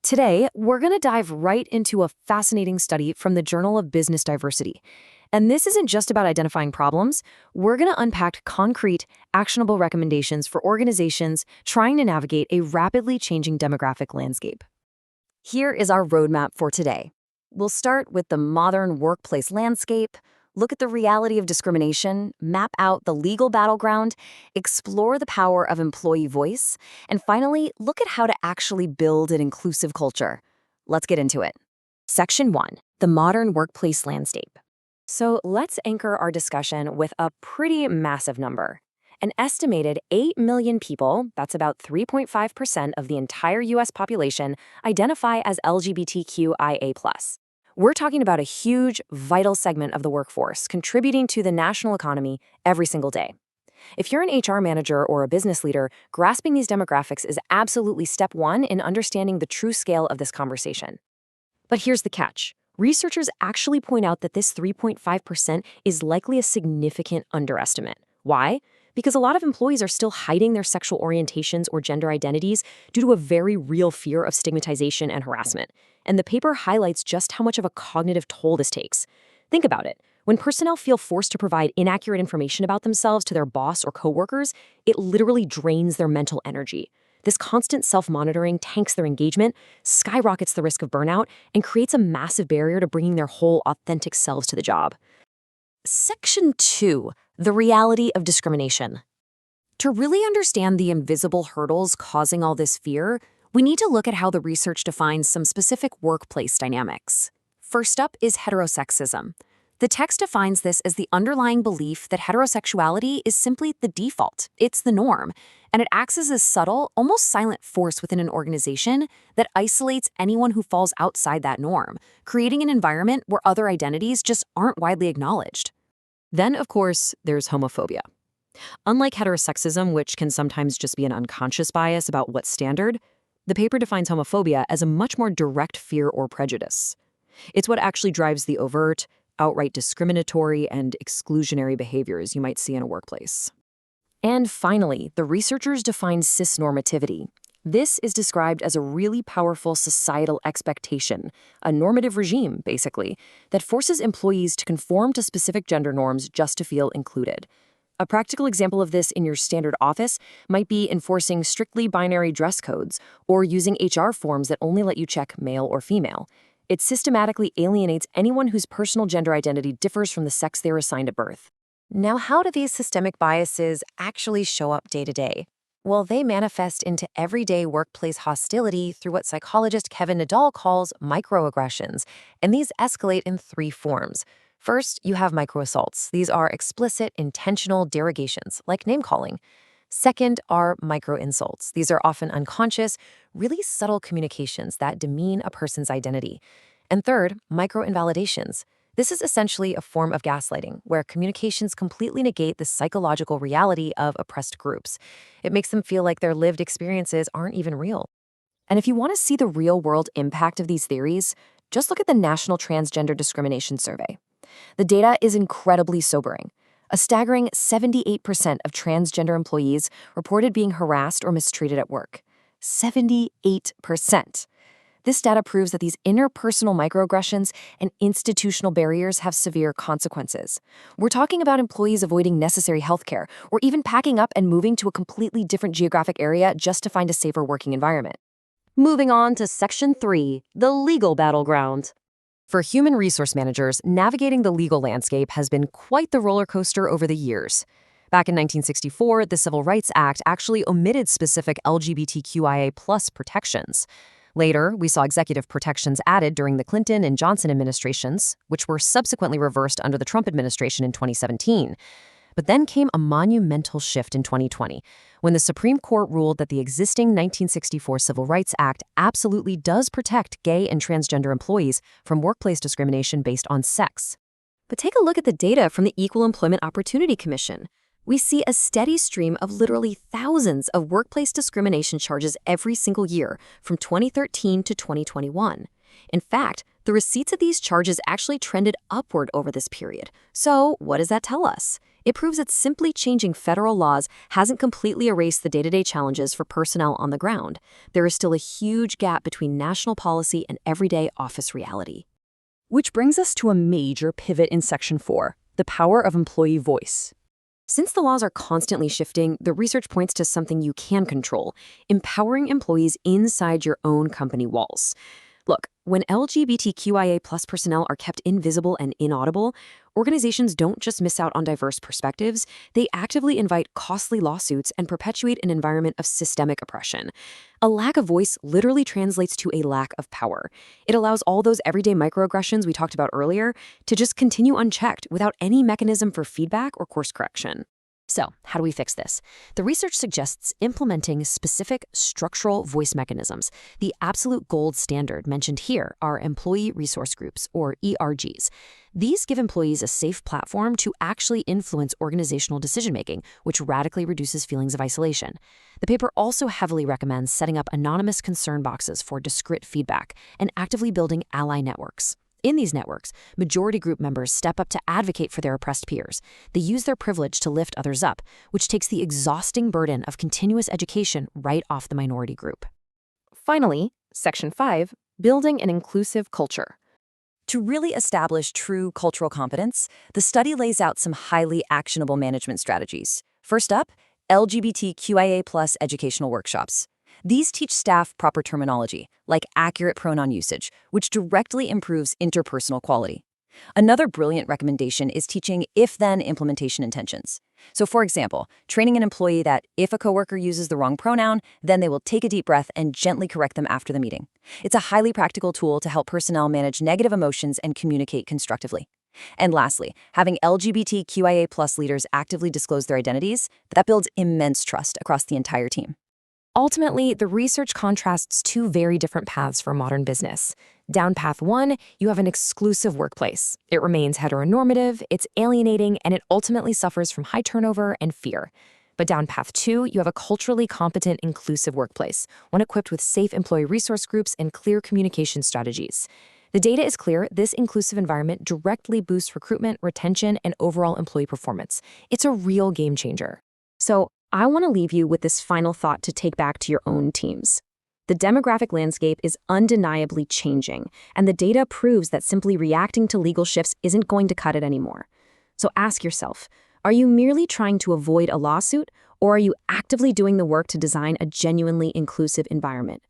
Today, we're going to dive right into a fascinating study from the Journal of Business Diversity. And this isn't just about identifying problems. We're going to unpack concrete, actionable recommendations for organizations trying to navigate a rapidly changing demographic landscape. Here is our roadmap for today. We'll start with the modern workplace landscape, look at the reality of discrimination, map out the legal battleground, explore the power of employee voice, and finally, look at how to actually build an inclusive culture. Let's get into it. Section 1, the modern workplace landscape. So let's anchor our discussion with a pretty massive number. An estimated 8 million people, that's about 3.5% of the entire U.S. population, identify as LGBTQIA+. We're talking about a huge, vital segment of the workforce contributing to the national economy every single day. If you're an HR manager or a business leader, grasping these demographics is absolutely step one in understanding the true scale of this conversation. But here's the catch. Researchers actually point out that this 3.5% is likely a significant underestimate. Why? Because a lot of employees are still hiding their sexual orientations or gender identities due to a very real fear of stigmatization and harassment. And the paper highlights just how much of a cognitive toll this takes. Think about it. When personnel feel forced to provide inaccurate information about themselves to their boss or coworkers, it literally drains their mental energy. This constant self-monitoring tanks their engagement, skyrockets the risk of burnout, and creates a massive barrier to bringing their whole authentic selves to the job. Section 2, the reality of discrimination. To really understand the invisible hurdles causing all this fear, we need to look at how the research defines some specific workplace dynamics. First up is heterosexism. The text defines this as the underlying belief that heterosexuality is simply the default, it's the norm, and it acts as a subtle, almost silent force within an organization that isolates anyone who falls outside that norm, creating an environment where other identities just aren't widely acknowledged. Then, of course, there's homophobia. Unlike heterosexism, which can sometimes just be an unconscious bias about what's standard, the paper defines homophobia as a much more direct fear or prejudice. It's what actually drives the overt, outright discriminatory, and exclusionary behaviors you might see in a workplace. And finally, the researchers define cisnormativity. This is described as a really powerful societal expectation, a normative regime, basically, that forces employees to conform to specific gender norms just to feel included. A practical example of this in your standard office might be enforcing strictly binary dress codes or using HR forms that only let you check male or female. It systematically alienates anyone whose personal gender identity differs from the sex they were assigned at birth. Now, how do these systemic biases actually show up day to day? Well, they manifest into everyday workplace hostility through what psychologist Kevin Nadal calls microaggressions, and these escalate in 3 forms. First, you have microassaults. These are explicit, intentional derogations, like name-calling. Second are microinsults. These are often unconscious, really subtle communications that demean a person's identity. And third, microinvalidations. This is essentially a form of gaslighting, where communications completely negate the psychological reality of oppressed groups. It makes them feel like their lived experiences aren't even real. And if you want to see the real-world impact of these theories, just look at the National Transgender Discrimination Survey. The data is incredibly sobering. A staggering 78% of transgender employees reported being harassed or mistreated at work. 78%. This data proves that these interpersonal microaggressions and institutional barriers have severe consequences. We're talking about employees avoiding necessary healthcare or even packing up and moving to a completely different geographic area just to find a safer working environment. Moving on to Section 3, the legal battleground. For human resource managers, navigating the legal landscape has been quite the roller coaster over the years. Back in 1964, the Civil Rights Act actually omitted specific LGBTQIA+ protections. Later, we saw executive protections added during the Clinton and Johnson administrations, which were subsequently reversed under the Trump administration in 2017. But then came a monumental shift in 2020, when the Supreme Court ruled that the existing 1964 Civil Rights Act absolutely does protect gay and transgender employees from workplace discrimination based on sex. But take a look at the data from the Equal Employment Opportunity Commission. We see a steady stream of literally thousands of workplace discrimination charges every single year from 2013 to 2021. In fact, the receipts of these charges actually trended upward over this period. So, what does that tell us? It proves that simply changing federal laws hasn't completely erased the day-to-day challenges for personnel on the ground. There is still a huge gap between national policy and everyday office reality. Which brings us to a major pivot in Section 4, the power of employee voice. Since the laws are constantly shifting, the research points to something you can control: empowering employees inside your own company walls. Look, when LGBTQIA+ personnel are kept invisible and inaudible, organizations don't just miss out on diverse perspectives, they actively invite costly lawsuits and perpetuate an environment of systemic oppression. A lack of voice literally translates to a lack of power. It allows all those everyday microaggressions we talked about earlier to just continue unchecked without any mechanism for feedback or course correction. So, how do we fix this? The research suggests implementing specific structural voice mechanisms. The absolute gold standard mentioned here are employee resource groups, or ERGs. These give employees a safe platform to actually influence organizational decision-making, which radically reduces feelings of isolation. The paper also heavily recommends setting up anonymous concern boxes for discrete feedback and actively building ally networks. In these networks, majority group members step up to advocate for their oppressed peers. They use their privilege to lift others up, which takes the exhausting burden of continuous education right off the minority group. Finally, Section 5, building an inclusive culture. To really establish true cultural competence, the study lays out some highly actionable management strategies. First up, LGBTQIA+ educational workshops. These teach staff proper terminology, like accurate pronoun usage, which directly improves interpersonal quality. Another brilliant recommendation is teaching if-then implementation intentions. So for example, training an employee that if a coworker uses the wrong pronoun, then they will take a deep breath and gently correct them after the meeting. It's a highly practical tool to help personnel manage negative emotions and communicate constructively. And lastly, having LGBTQIA+ leaders actively disclose their identities, that builds immense trust across the entire team. Ultimately, the research contrasts two very different paths for modern business. Down path 1, you have an exclusive workplace. It remains heteronormative, it's alienating, and it ultimately suffers from high turnover and fear. But down path 2, you have a culturally competent, inclusive workplace, one equipped with safe employee resource groups and clear communication strategies. The data is clear: this inclusive environment directly boosts recruitment, retention, and overall employee performance. It's a real game changer. So, I want to leave you with this final thought to take back to your own teams. The demographic landscape is undeniably changing, and the data proves that simply reacting to legal shifts isn't going to cut it anymore. So ask yourself, are you merely trying to avoid a lawsuit, or are you actively doing the work to design a genuinely inclusive environment?